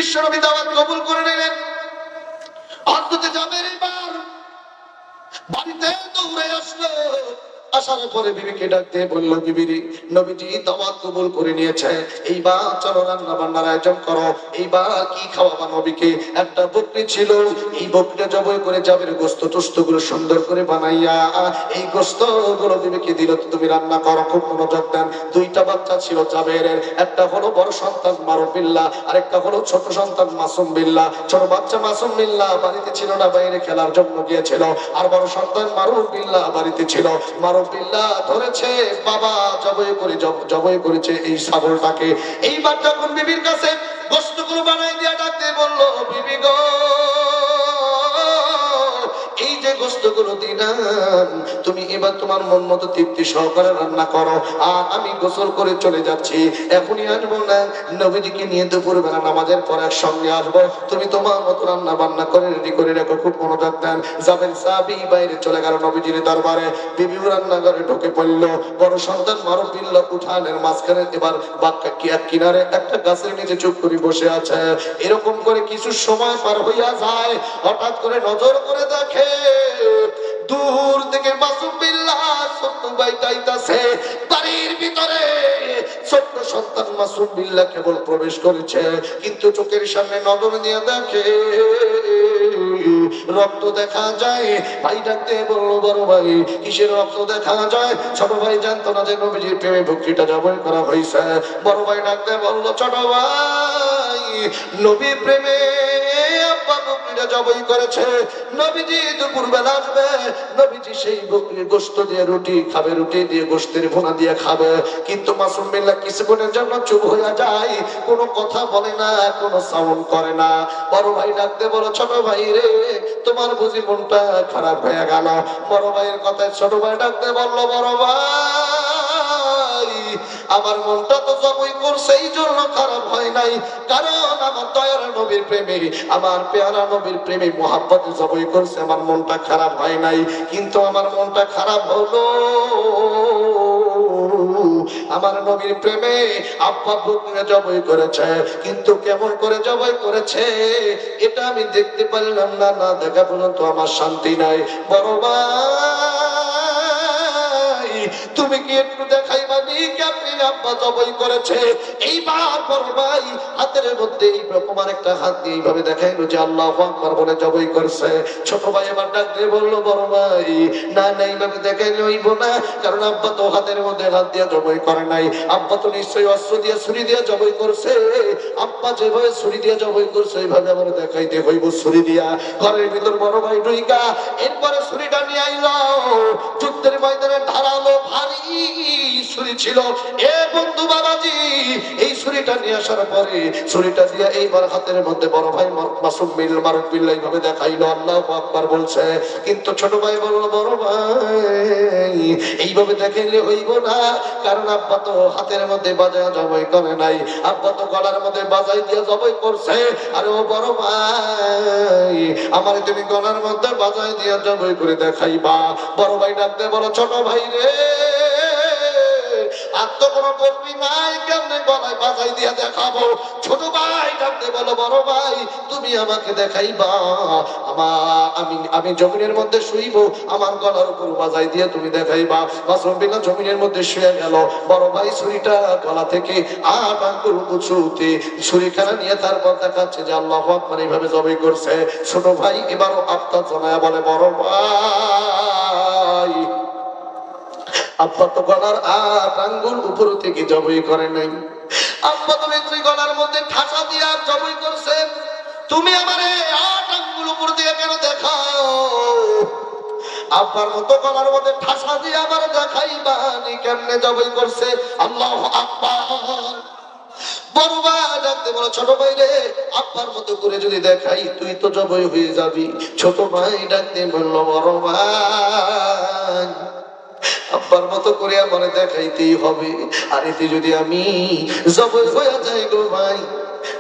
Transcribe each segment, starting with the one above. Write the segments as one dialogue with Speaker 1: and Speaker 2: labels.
Speaker 1: বিশ্বনবী দাওয়াত কবুল করে নিলেন। হযরত জাবের এবার বাড়িতে দৌড়ে আসলো। আসার পরে বিবিকে ডাক দিয়ে বলল, বিবি, নবীজি দাওয়াত কবুল করে নিয়েছে, এইবার চলো রান্না বান্নার আয়োজন করো। এইবার কি খাওয়াবা নবীকে? একটা বকরি ছিল, এই বকরিটা জবাই করে জাবের গোশত টোস্ত গুলো সুন্দর করে বানাইয়া এই গোশত গুলো বিবিকে দিল, তুমি রান্না করো। খুব মনোযোগ দেন। দুইটা বাচ্চা ছিল জাবেরের, একটা হলো বড় সন্তান মারুফ বিল্লাহ, আরেকটা হলো ছোট সন্তান মাসুম বিল্লাহ। ছোট বাচ্চা মাসুম বিল্লাহ বাড়িতে ছিল না, বাইরে খেলার জন্য গিয়েছিল। আর বড় সন্তান মারুফ বিল্লাহ বাড়িতে ছিল। মারুফ বিল্লাহ ধরেছে বাবা জবাই করেছে এই ছাগলটাকে। এইবার যখন বিবির কাছে গোশতগুলো বানাই দিয়া ডাকতে বলল, বিবি গো, এই যে গোশতগুলো দিলাম, তুমি এবার তোমার মন মতো তৃপ্তি সহকারে রান্না করো, আর আমি গোসল করে চলে যাচ্ছি, এখনই আসবো না। নবীজিকে নিয়ে দুপুরবেলা নামাজের পর একসঙ্গে আসবো, তুমি তোমার মতো রান্না বান্না করে রেডি করে রাখো। খুব মনোযোগ দেন। জাবের সাহাবী বাইরে চলে গেল নবীজির দরবারে। বিবি রান্নাঘরে ঢুকে পড়ল। বড় সন্তান মারুফ বিল্লাহ উঠানের মাঝখানে এবার বাক্কা কি এক কিনারে একটা গাছের নিচে চুপ করে বসে আছে। এরকম করে কিছু সময় পার হইয়া যায়, হঠাৎ করে নজর করে দেখে দূর থেকে মাসুম বিল্লাহ ছোট্ট বাইটাইতাছে। বাড়ির ভিতরে ছোট্ট সন্তান মাসুম বিল্লাহ কেবল প্রবেশ করেছে, কিন্তু চোখের সামনে নজর দিয়ে দেখে রক্ত দেখা যায়। ভাই ডাকতে বলল, বড় ভাই কিসের রক্ত দেখা যায়? ছোট ভাই জানতো না যে নবীজির প্রেমে বকরিটা জবাই করা হয়েছে। বড় ভাই ডাকতে বলল, ছোট ভাই, নবীর প্রেমে আব্বা বকরিটা জবাই করেছে, নবীজি দুপুরবেলা আসবে, নবীজি সেই বকরির গোশত দিয়ে রুটি খাবে, রুটি দিয়ে গোশতের ভুনা দিয়ে খাবে। কিন্তু মাসুম বিল্লাহ কিছুক্ষণের জন্য চুপ হয়ে যায়, কোনো কথা বলে না, কোনো সাউন্ড করে না। বড় ভাই ডাকতে বলো, ছোট ভাই রে, তোমার বুঝি মনটা খারাপ হয়ে গেল? বড় ভাইয়ের কথায় ছোট ভাই ডাকতে বললো, বড় ভাই, আমার মনটা তো জবাই করছে, এই জন্য খারাপ হয় নাই, কারণ আমার দয়ার নবীর প্রেমে, আমার পেয়ারা নবীর প্রেমে মোহাব্বতে জবাই করছে, আমার মনটা খারাপ হয় নাই। কিন্তু আমার মনটা খারাপ হলো আমার নবীর প্রেমে আব্বা বকরি জবাই করেছে, কিন্তু কেমন করে জবাই করেছে এটা আমি দেখতে পারলাম না, না দেখা পর্যন্ত আমার শান্তি নাই। বড় ভাই, তুমি কি একটু দেখাইবা নি কেমনে আব্বা জবাই করেছে? এইবার বড় ভাই হাতের মধ্যে এইরকম একটা হাত দিয়ে এইভাবে দেখাইলো যে আল্লাহু আকবার বলে জবাই করছে। ছোট ভাই এবার ডাক দিয়ে বললো, বড় ভাই, না না, এইভাবে দেখাইলে হইব না, কারণ আব্বা তো হাতের মধ্যে হাত দিয়ে জবাই করে নাই, আব্বা তো নিশ্চয়ই অস্ত্র দিয়ে ছুরি দিয়ে জবাই করছে। আব্বা যেভাবে ছুরি দিয়ে জবাই করছে এইভাবে আমার দেখাইতে হইব ছুরি দিয়া। ঘরের ভিতর বড় ভাই ঢুইকা এরপরে ছুরিটা নিয়ে আইলো। যুদ্ধের ময়দানে ধারালো ভারী ছুরি ছিল। এ বন্ধু বাবাজি, এই ছুরিটা নিয়ে আসার পরে ছুরিটা দিয়ে এইবার হাতের মধ্যে বড় ভাই মাসুম মারুফ বিল্লাহ এইভাবে দেখাইলো, আল্লাহু আকবার বলছে। কিন্তু ছোট ভাই বলল, বড় ভাই, এইভাবে দেখাইলে হইব না, কারণ আব্বা তো হাতের মধ্যে বাজায় জবাই করে নাই, আব্বা তো গলার মধ্যে বাজাই দিয়ে জবাই করছে। আরে ও বড় ভাই, আমার তুমি গলার মধ্যে বাজাই দিয়ে জবাই করে দেখাইবা? বড় ভাই ডাকতে বলো, ছোট ভাই রে, আর তো কোনো কর্মী নাই, কেমনে গলায় বাজাই দিয়ে দেখাবো? ছোট ভাই ডাকতে বলো, বড় ভাই, তুমি আমাকে দেখাইবা? আমি জমিনের মধ্যে শুইব, আমার গলার উপর বাজাই দিয়ে তুমি দেখাইবা? মাসুম বিল্লাহ জমিনের মধ্যে শুয়ে গেল। বড় ভাই ছুরিটা গলা থেকে 8 আঙ্গুল উঁচুতে ছুরিখানা নিয়ে তারপর দেখাচ্ছে যে আল্লাহু আকবার এইভাবে জবাই করছে। ছোট ভাই এবারও আফতাব জানায়া বলে, বড় ভাই, আব্বা তো গলার 8 আঙ্গুল উপর থেকে জবাই করে নাই, আব্বা তুমি গলার মধ্যে ঠাসা দিয়ে জবাই করছে, তুমি আমারে 8 আঙ্গুল উপর দিয়ে কেন দেখাও? আব্বার মতো গলার মধ্যে ঠাসা দিয়ে আবার দেখাইবা নি কেমনে জবাই করছে? আল্লাহু আকবার। বড় ভাই ডাকতে বলো, ছোট ভাই রে, আব্বার মতো করে যদি দেখাই তুই তো জবাই হয়ে যাবি। ছোট ভাই ডাকতে বললো, বড় ভাই, আব্বার মতো করে আমার দেখাইতেই হবে, আর এতে যদি আমি জবাই হয়ে যাই গো ভাই,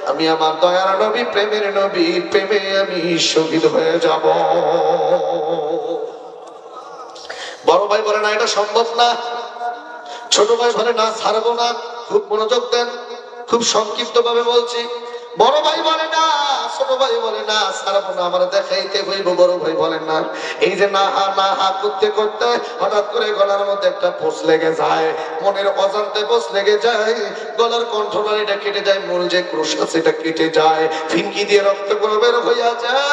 Speaker 1: আমি আমার দয়ার নবী প্রেমের নবীর প্রেমে আমি শহীদ হয়ে যাব। বড় ভাই বলে, না, এটা সম্ভব না। ছোট ভাই বলে, না, ছাড়বো না। খুব মনোযোগ দেন, খুব সংক্ষিপ্ত ভাবে বলছি। বড় ভাই বলে, না, ভাই বলে না ছাড়বো না, আমার দেখাইতে হইব। বড় ভাই বলেন না। এই যে না হা করতে করতে হঠাৎ করে গলার মধ্যে একটা পোষ লেগে যায়, মনের অজান্তে পোষ লেগে যায়, গলার কণ্ঠনালীটা কেটে যায়, মূল যে ক্রুশ সেটা কেটে যায়, ফিনকি দিয়ে রক্তগুলো বের হইয়া যায়,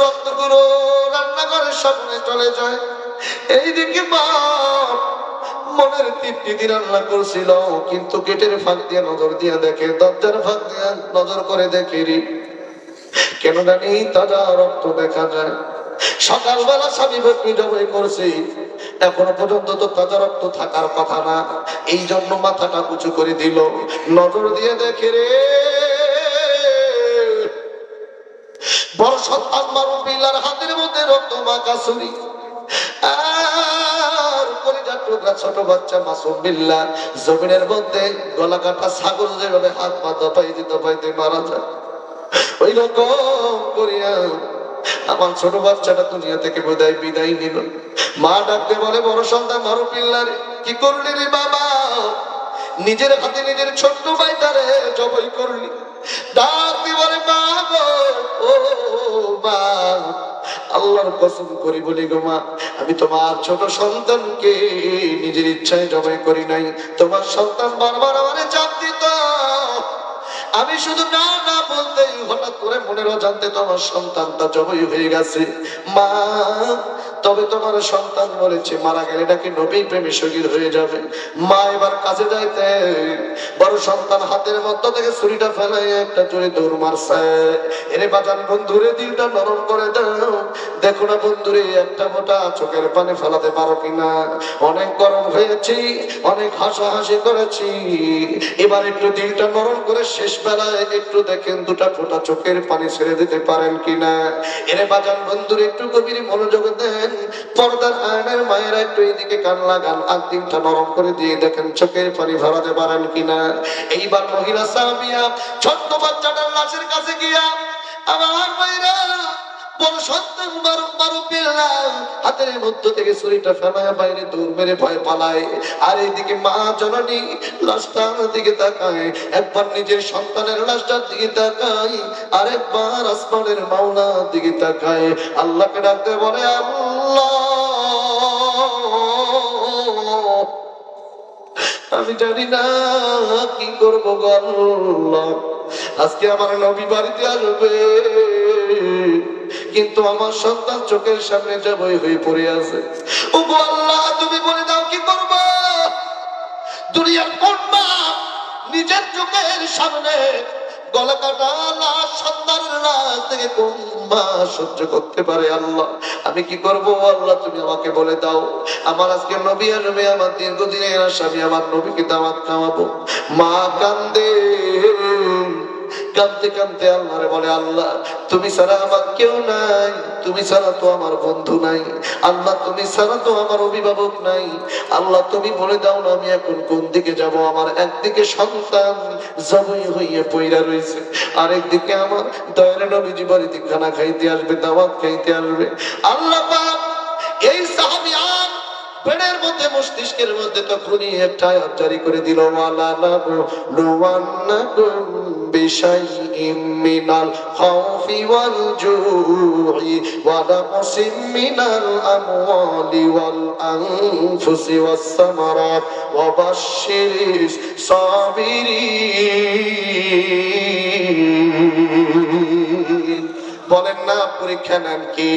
Speaker 1: রক্তগুলো রান্নাঘরের সামনে চলে যায়। এইদিকে মা মনের তৃপ্তি দিয়ে রান্না করছিল, কিন্তু গেটের ফাঁক দিয়ে নজর দিয়ে দেখে, দরজার ফাঁক দিয়ে নজর করে দেখে রে কেন জানি তাজা রক্ত দেখা যায়। সকালবেলা স্বামী ভক্তি জবাই করছে, এখনো পর্যন্ত তো তাজা রক্ত থাকার কথা না, এই জন্য মাথাটা উঁচু করে দিল, নজর দিয়ে দেখে রে বড় সন্তান মারুফিল্লার হাতের মধ্যে রক্ত মাখা ছুরি, আর কলিজার টুকরা ছোট বাচ্চা মাসুম বিল্লাহ জমিনের মধ্যে গলা কাটা ছাগল যেভাবে হাত পা দপাইতে মারা যায়, ওই রকম করিয়া আমার ছোট বাচ্চাটা দুনিয়া থেকে বিদায় নিল। মা ডাকতে বলে বড় সন্তান মারুফিল্লাহ রে, কি করলি রে বাবা? নিজের হাতে নিজের ছোট্ট ভাইটারে জবাই করলি। ডাকতে বলে মা গো, ও মা, আল্লাহর কসম করি বলি গো মা, আমি তোমার ছোট সন্তানকে নিজের ইচ্ছায় জবাই করি নাই, তোমার সন্তান বারবার আমারে চাপ দিত, আমি শুধু না না বলতেই হঠাৎ করে মনের অজান্তে তোমার সন্তানটা জবাই হয়ে গেছে। মা, তবে তোমার সন্তান বলেছে মারা গেলে নাকি নবী প্রেমে শহীদ হয়ে যাবে। মা এবার কাছে যাইতে বড় সন্তান হাতের মধ্যে থেকে ছুরিটা ফেলাই একটা জোরে দৌড় মারছে। এরে বাজান বন্ধুরে দিলটা নরম করে দাও, দেখো না বন্ধুরে একটা মোটা চোখের পানি ফেলাতে পারো কিনা, অনেক গরম হয়েছি, অনেক হাসাহাসি করেছি, এবার একটু দিলটা নরম করে শেষ বেলায় একটু দেখেন দুটা ফোঁটা চোখের পানি ছেড়ে দিতে পারেন কিনা। এরে বাজান বন্ধুরে একটু গভীর মনোযোগ দেন, পর্দার আয়নের মায়েরা একটু এইদিকে কান লাগান, আর দিলটা নরম করে দিয়ে দেখেন চোখের পানি ভরাতে পারেন কিনা। এইবার মহিলা সাহাবিয়া ছোট্ট বাচ্চাটার লাশের কাছে গিয়া আমার মায়েরা বড় সন্তান মারুফিল্লাহ হাতের মধ্যে থেকে ছুরিটা ফেলায় বাইরে দৌড় মেরে ভয় পালায়, আর এইদিকে মা জননী লাশটার দিকে তাকায়, একবার নিজের সন্তানের লাশটার দিকে তাকায়, আর একবার আসমানের মাওলার দিকে তাকায়, আল্লাহকে ডাকতে বলে আল্লাহ আমি জানি না কি করবো গো আল্লাহ, আজকে আমার নবী বাড়িতে আসবে, কিন্তু আমার সন্তান চোখের সামনে জবাই হয়ে পড়ে আছে। ও গো আল্লাহ, তুমি বলে দাও কি করব? দুনিয়ার কোন মা নিজের চোখের সামনে গলা কাটা লাশ, সন্তানের লাশ থেকে কোন মা সহ্য করতে পারে? আল্লাহ আমি কি করব? আল্লাহ তুমি আমাকে বলে দাও। আমার আজকে নবী আসবে, আমার দীর্ঘদিনের আশা, আমি আমার নবীকে দাওয়াত খাওয়াবো। মা কান্দে, কাঁদতে কাঁদতে আল্লাহরে বলে আল্লাহ তুমি ছাড়া আমার কেউ নাই, তুমি ছাড়া তো আমার বন্ধু নাই, আল্লাহ তুমি ছাড়া তো আমার অভিভাবক নাই, আল্লাহ তুমি বলে দাও না আমি এখন কোন দিকে যাব? আমার একদিকে সন্তান জবাই হইয়া পইরা রয়েছে, আরেকদিকে আমার দয়ার নবীজি বাড়িতে খানা খাইতে আসবে, দাওয়াত খাইতে আসবে। আল্লাহ পাক এই সাহাবী আর পেটের মধ্যে মস্তিষ্কের মধ্যে তখনই একটা আয়াত জারি করে দিল, ওয়ালা নাবলুওয়ান্নাকুম বিশাইইম মিনাল খাউফি ওয়াল জুই ওয়া নাকসিম মিনাল আমওয়ালি ওয়াল আনফুসি ওয়াস সামারাত ওয়া বাশশিরিস সাবিরিন। বলেন না পরীক্ষা নেন কি?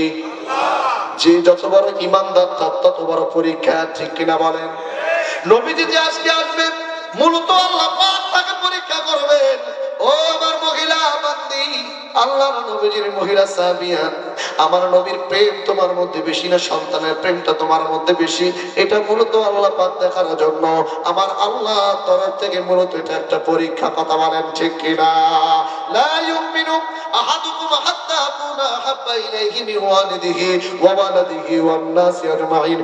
Speaker 1: যে যত বড় ইমানদার তার তত বড় পরীক্ষা, ঠিক কিনা বলেন? নবীজি যে আজকে আসবে মূলত আল্লাহ পাক তাকে পরীক্ষা করবেন। ও আমার মহিলা বান্দি, আল্লাহর নবীজির মহিলা সাহাবিয়া, আমার নবীর প্রেম তোমার মধ্যে বেশি না সন্তানের প্রেমটা তোমার মধ্যে বেশি? এটা মূলত আল্লাহ পাক দেখার জন্য আমার আল্লাহ তরফ থেকে মূলত এটা একটা পরীক্ষা। কথা বলেন ঠিক কিনা? লা ইউমিনু আহাদুকুম হাত্তা আকুনা হাব্বা ইলাইহি মিন ওয়ালিদিহি ওয়া ওয়ালাদিহি ওয়ান নাসি আজমাইন।